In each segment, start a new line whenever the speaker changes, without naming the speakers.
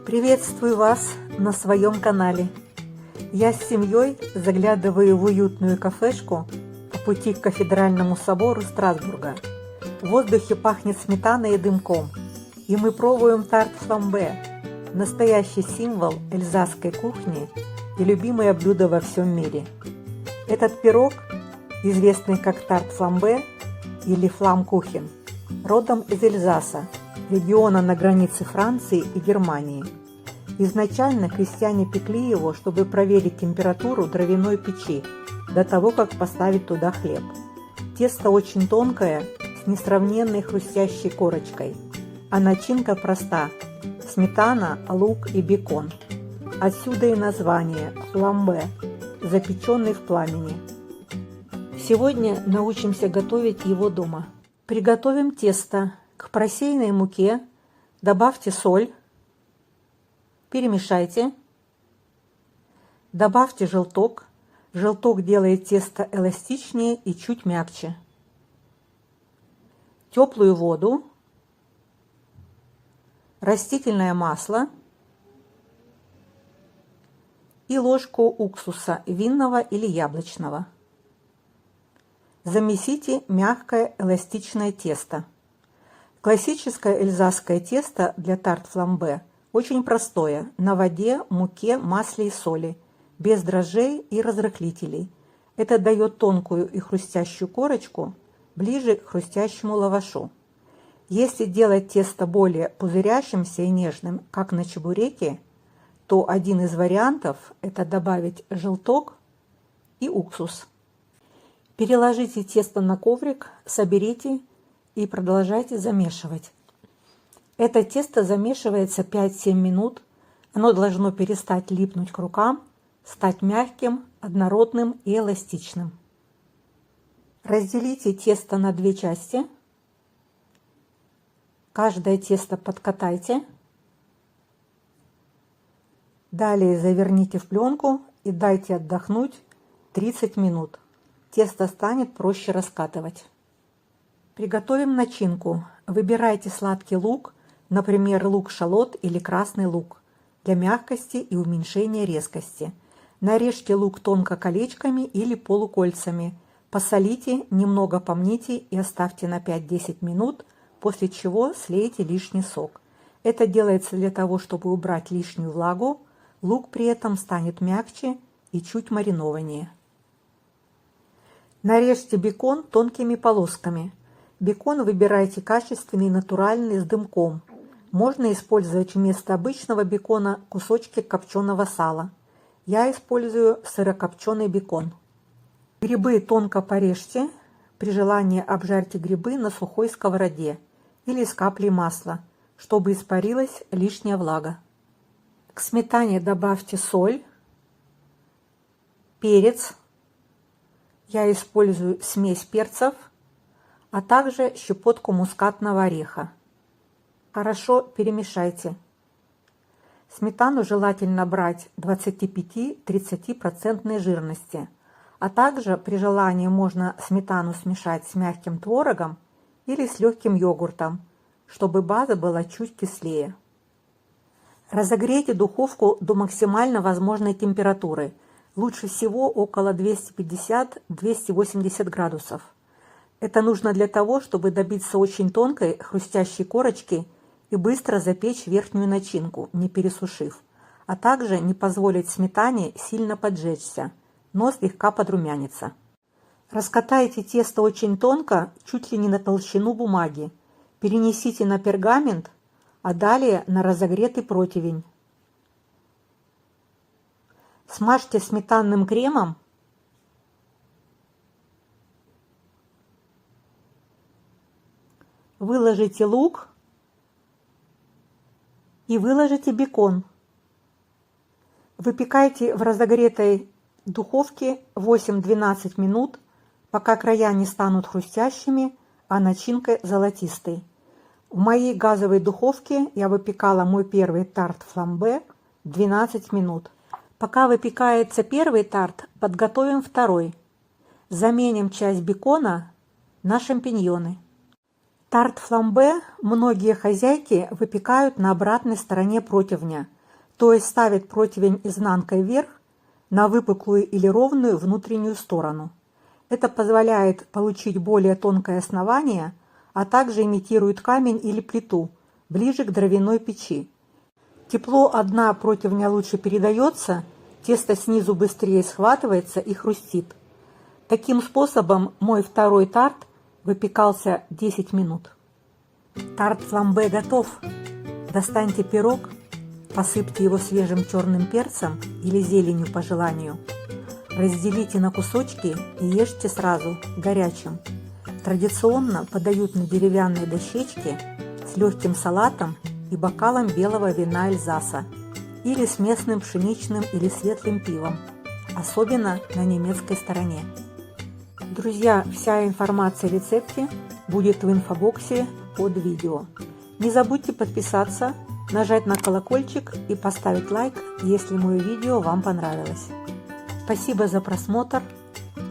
Приветствую вас на своем канале. Я с семьей заглядываю в уютную кафешку по пути к кафедральному собору Страсбурга. В воздухе пахнет сметаной и дымком, и мы пробуем тарт-фламбе, настоящий символ эльзасской кухни и любимое блюдо во всем мире. Этот пирог, известный как тарт-фламбе или фламкухен, родом из Эльзаса, региона на границе Франции и Германии. Изначально крестьяне пекли его, чтобы проверить температуру дровяной печи до того, как поставить туда хлеб. Тесто очень тонкое, с несравненной хрустящей корочкой, а начинка проста – сметана, лук и бекон. Отсюда и название фламбе – запеченный в пламени. Сегодня научимся готовить его дома. Приготовим тесто. К просеянной муке добавьте соль, перемешайте, добавьте желток. Желток делает тесто эластичнее и чуть мягче. Теплую воду, растительное масло и ложку уксуса винного или яблочного. Замесите мягкое эластичное тесто. Классическое эльзасское тесто для тарт-фламбе очень простое, на воде, муке, масле и соли, без дрожжей и разрыхлителей. Это дает тонкую и хрустящую корочку, ближе к хрустящему лавашу. Если делать тесто более пузырящимся и нежным, как на чебуреке, то один из вариантов – это добавить желток и уксус. Переложите тесто на коврик, соберите и продолжайте замешивать. Это тесто замешивается 5-7 минут. Оно должно перестать липнуть к рукам, стать мягким, однородным и эластичным. Разделите тесто на две части. Каждое тесто подкатайте. Далее заверните в пленку и дайте отдохнуть 30 минут. Тесто станет проще раскатывать. Приготовим начинку. Выбирайте сладкий лук, например, лук-шалот или красный лук, для мягкости и уменьшения резкости. Нарежьте лук тонко колечками или полукольцами. Посолите, немного помните и оставьте на 5-10 минут, после чего слейте лишний сок. Это делается для того, чтобы убрать лишнюю влагу. Лук при этом станет мягче и чуть маринованнее. Нарежьте бекон тонкими полосками. Бекон выбирайте качественный, натуральный, с дымком. Можно использовать вместо обычного бекона кусочки копченого сала. Я использую сырокопченый бекон. Грибы тонко порежьте. При желании обжарьте грибы на сухой сковороде или с каплей масла, чтобы испарилась лишняя влага. К сметане добавьте соль, перец. Я использую смесь перцев, а также щепотку мускатного ореха. Хорошо перемешайте. Сметану желательно брать 25-30% жирности, а также при желании можно сметану смешать с мягким творогом или с легким йогуртом, чтобы база была чуть кислее. Разогрейте духовку до максимально возможной температуры, лучше всего около 250-280 градусов. Это нужно для того, чтобы добиться очень тонкой хрустящей корочки и быстро запечь верхнюю начинку, не пересушив, а также не позволить сметане сильно поджечься, но слегка подрумяниться. Раскатайте тесто очень тонко, чуть ли не на толщину бумаги. Перенесите на пергамент, а далее на разогретый противень. Смажьте сметанным кремом. Выложите лук и выложите бекон. Выпекайте в разогретой духовке 8-12 минут, пока края не станут хрустящими, а начинка золотистой. В моей газовой духовке я выпекала мой первый тарт-фламбе 12 минут. Пока выпекается первый тарт, подготовим второй. Заменим часть бекона на шампиньоны. Тарт-фламбе многие хозяйки выпекают на обратной стороне противня, то есть ставить противень изнанкой вверх на выпуклую или ровную внутреннюю сторону. Это позволяет получить более тонкое основание, а также имитирует камень или плиту, ближе к дровяной печи. Тепло от дна противня лучше передается, тесто снизу быстрее схватывается и хрустит. Таким способом мой второй тарт выпекался 10 минут. Тарт фламбе готов. Достаньте пирог, посыпьте его свежим черным перцем или зеленью по желанию. Разделите на кусочки и ешьте сразу, горячим. Традиционно подают на деревянной дощечке с легким салатом и бокалом белого вина Эльзаса или с местным пшеничным или светлым пивом, особенно на немецкой стороне. Друзья, вся информация о рецепте будет в инфобоксе под видео. Не забудьте подписаться, нажать на колокольчик и поставить лайк, если мое видео вам понравилось. Спасибо за просмотр,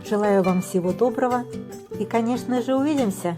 желаю вам всего доброго и, конечно же, увидимся!